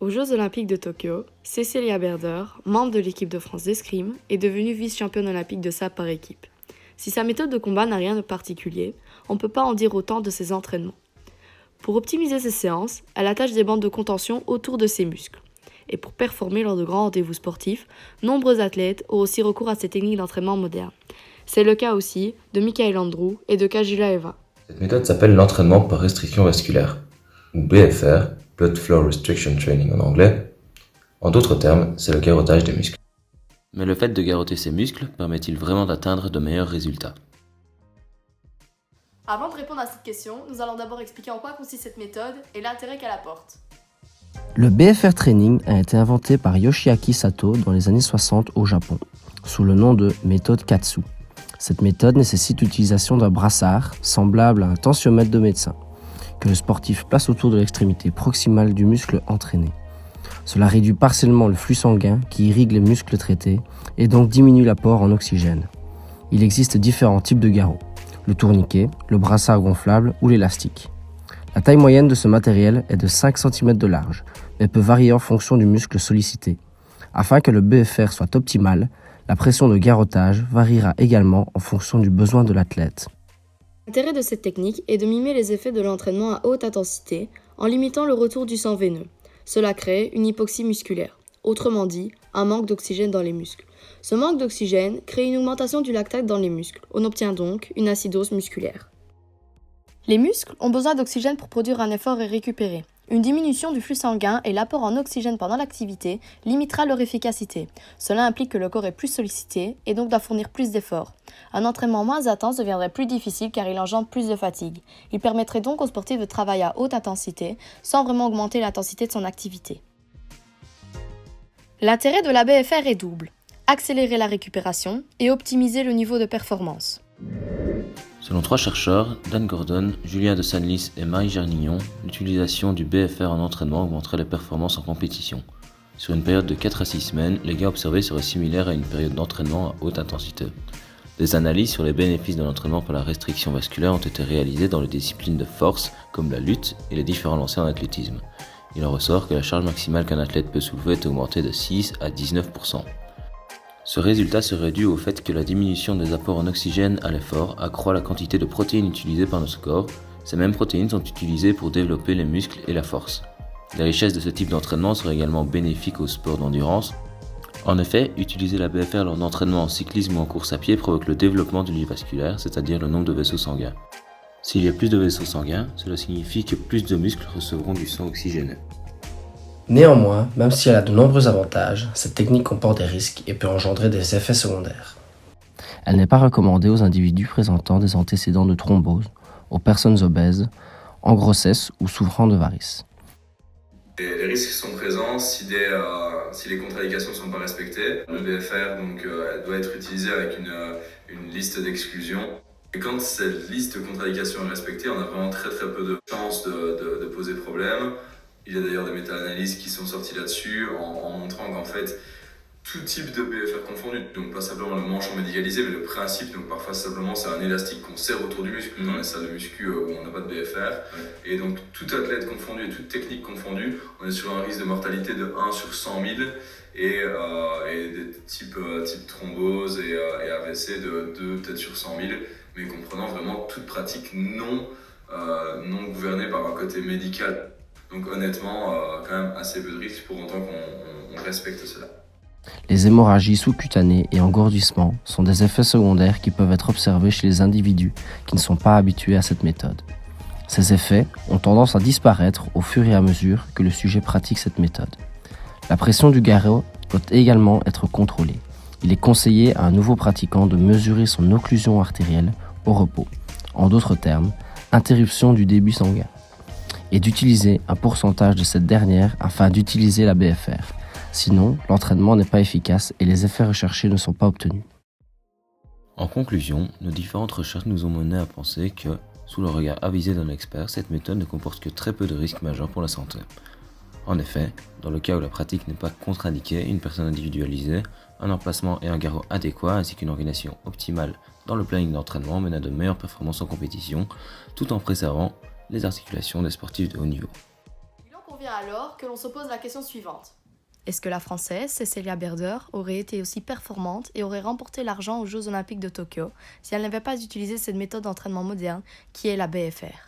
Aux Jeux Olympiques de Tokyo, Cecilia Berder, membre de l'équipe de France d'escrime, est devenue vice-championne olympique de sabre par équipe. Si sa méthode de combat n'a rien de particulier, on ne peut pas en dire autant de ses entraînements. Pour optimiser ses séances, elle attache des bandes de contention autour de ses muscles. Et pour performer lors de grands rendez-vous sportifs, nombreux athlètes ont aussi recours à ces techniques d'entraînement modernes. C'est le cas aussi de Michael Andrew et de Kajula Eva. Cette méthode s'appelle l'entraînement par restriction vasculaire, ou BFR, Blood Flow Restriction Training en anglais. En d'autres termes, c'est le garrottage des muscles. Mais le fait de garrotter ses muscles permet-il vraiment d'atteindre de meilleurs résultats ? Avant de répondre à cette question, nous allons d'abord expliquer en quoi consiste cette méthode et l'intérêt qu'elle apporte. Le BFR Training a été inventé par Yoshiaki Sato dans les années 60 au Japon, sous le nom de méthode Katsu. Cette méthode nécessite l'utilisation d'un brassard, semblable à un tensiomètre de médecin, que le sportif place autour de l'extrémité proximale du muscle entraîné. Cela réduit partiellement le flux sanguin qui irrigue les muscles traités et donc diminue l'apport en oxygène. Il existe différents types de garrots, le tourniquet, le brassard gonflable ou l'élastique. La taille moyenne de ce matériel est de 5 cm de large, mais peut varier en fonction du muscle sollicité. Afin que le BFR soit optimal, la pression de garrottage variera également en fonction du besoin de l'athlète. L'intérêt de cette technique est de mimer les effets de l'entraînement à haute intensité en limitant le retour du sang veineux. Cela crée une hypoxie musculaire, autrement dit, un manque d'oxygène dans les muscles. Ce manque d'oxygène crée une augmentation du lactate dans les muscles. On obtient donc une acidose musculaire. Les muscles ont besoin d'oxygène pour produire un effort et récupérer. Une diminution du flux sanguin et l'apport en oxygène pendant l'activité limitera leur efficacité. Cela implique que le corps est plus sollicité et donc doit fournir plus d'efforts. Un entraînement moins intense deviendrait plus difficile car il engendre plus de fatigue. Il permettrait donc au sportif de travailler à haute intensité sans vraiment augmenter l'intensité de son activité. L'intérêt de la BFR est double: accélérer la récupération et optimiser le niveau de performance. Selon 3 chercheurs, Dan Gordon, Julien de Senlis et Marie Gerignon, l'utilisation du BFR en entraînement augmenterait les performances en compétition. Sur une période de 4 à 6 semaines, les gains observés seraient similaires à une période d'entraînement à haute intensité. Des analyses sur les bénéfices de l'entraînement par la restriction vasculaire ont été réalisées dans les disciplines de force comme la lutte et les différents lancers en athlétisme. Il en ressort que la charge maximale qu'un athlète peut soulever est augmentée de 6 à 19%. Ce résultat serait dû au fait que la diminution des apports en oxygène à l'effort accroît la quantité de protéines utilisées par notre corps. Ces mêmes protéines sont utilisées pour développer les muscles et la force. Les richesses de ce type d'entraînement seraient également bénéfiques au sport d'endurance. En effet, utiliser la BFR lors d'entraînement en cyclisme ou en course à pied provoque le développement du lit vasculaire, c'est-à-dire le nombre de vaisseaux sanguins. S'il y a plus de vaisseaux sanguins, cela signifie que plus de muscles recevront du sang oxygéné. Néanmoins, même si elle a de nombreux avantages, cette technique comporte des risques et peut engendrer des effets secondaires. Elle n'est pas recommandée aux individus présentant des antécédents de thrombose, aux personnes obèses, en grossesse ou souffrant de varices. Les risques sont présents si les contre-indications ne sont pas respectées. Le BFR elle doit être utilisé avec une liste d'exclusion. Et quand cette liste de contre-indications est respectée, on a vraiment très peu de chances de poser problème. Il y a d'ailleurs des méta-analyses qui sont sorties là-dessus en montrant qu'en fait, tout type de BFR confondu, donc pas simplement le manchon médicalisé, mais le principe, donc parfois simplement c'est un élastique qu'on serre autour du muscle dans les salles de muscu où on n'a pas de BFR. Et donc tout athlète confondu et toute technique confondue, on est sur un risque de mortalité de 1 sur 100 000 et des types thrombose et AVC de 2 peut-être sur 100 000, mais comprenant vraiment toute pratique non gouvernée par un côté médical. Donc honnêtement, quand même assez peu de risques pour autant qu'on respecte cela. Les hémorragies sous-cutanées et engourdissements sont des effets secondaires qui peuvent être observés chez les individus qui ne sont pas habitués à cette méthode. Ces effets ont tendance à disparaître au fur et à mesure que le sujet pratique cette méthode. La pression du garrot doit également être contrôlée. Il est conseillé à un nouveau pratiquant de mesurer son occlusion artérielle au repos. En d'autres termes, interruption du débit sanguin. Et d'utiliser un pourcentage de cette dernière afin d'utiliser la BFR. Sinon, l'entraînement n'est pas efficace et les effets recherchés ne sont pas obtenus. En conclusion, nos différentes recherches nous ont mené à penser que, sous le regard avisé d'un expert, cette méthode ne comporte que très peu de risques majeurs pour la santé. En effet, dans le cas où la pratique n'est pas contre-indiquée, une personne individualisée, un emplacement et un garrot adéquat ainsi qu'une organisation optimale dans le planning d'entraînement mène à de meilleures performances en compétition, tout en préservant les articulations des sportifs de haut niveau. convient alors que l'on se pose la question suivante. Est-ce que la Française, Cecilia Berder, aurait été aussi performante et aurait remporté l'argent aux Jeux Olympiques de Tokyo si elle n'avait pas utilisé cette méthode d'entraînement moderne qui est la BFR ?